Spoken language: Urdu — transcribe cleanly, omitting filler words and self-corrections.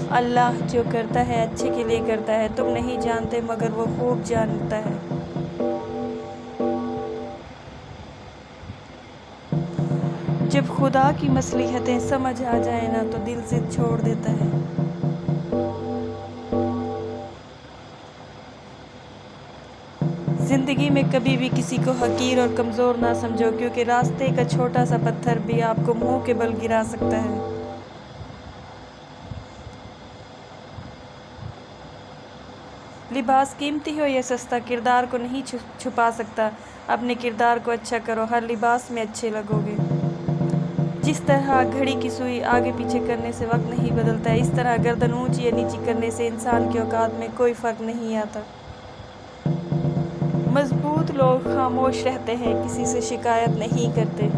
اللہ جو کرتا ہے اچھے کے لیے کرتا ہے، تم نہیں جانتے مگر وہ خوب جانتا ہے۔ جب خدا کی مصلحتیں سمجھ آ جائیں نا تو دل ضد چھوڑ دیتا ہے۔ زندگی میں کبھی بھی کسی کو حقیر اور کمزور نہ سمجھو، کیونکہ راستے کا چھوٹا سا پتھر بھی آپ کو منہ کے بل گرا سکتا ہے۔ لباس قیمتی ہو یا سستا، کردار کو نہیں چھپا سکتا۔ اپنے کردار کو اچھا کرو، ہر لباس میں اچھے لگو گے۔ جس طرح گھڑی کی سوئی آگے پیچھے کرنے سے وقت نہیں بدلتا، اس طرح گردن اونچی یا نیچی کرنے سے انسان کی اوقات میں کوئی فرق نہیں آتا۔ مضبوط لوگ خاموش رہتے ہیں، کسی سے شکایت نہیں کرتے۔